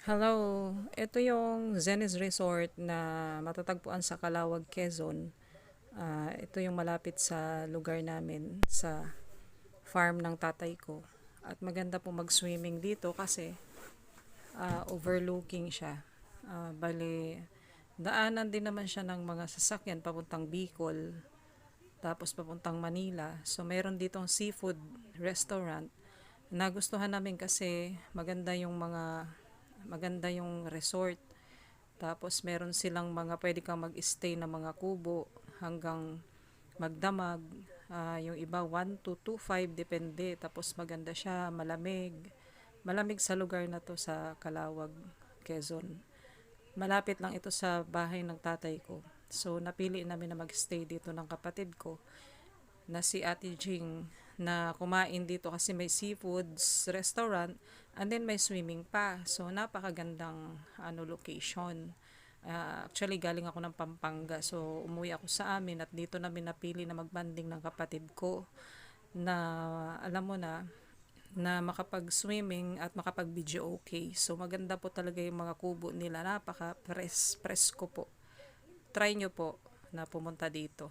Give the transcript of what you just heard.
Hello, ito yung Zenith Resort na matatagpuan sa Calawag, Quezon. Ito yung malapit sa lugar namin, sa farm ng tatay ko. At maganda po mag-swimming dito kasi overlooking siya. Bali, daanan din naman siya ng mga sasakyan papuntang Bicol, tapos papuntang Manila. So, meron ditong seafood restaurant. Nagustuhan namin kasi maganda yung resort. Tapos meron silang mga pwede kang mag-stay na mga kubo hanggang magdamag. Yung iba 1 to 5 depende. Tapos maganda siya, malamig. Malamig sa lugar na to sa Calawag, Quezon. Malapit lang ito sa bahay ng tatay ko. So napili namin na mag-stay dito ng kapatid ko na si Ate Jing na kumain dito kasi may seafoods restaurant and then may swimming pa. So napakagandang location. Actually galing ako ng Pampanga. So umuwi ako sa amin at dito namin napili na magbanding ng kapatid ko na alam mo na makapag-swimming at makapag-video okay. So maganda po talaga yung mga kubo nila. Napaka presko po. Try nyo po na pumunta dito.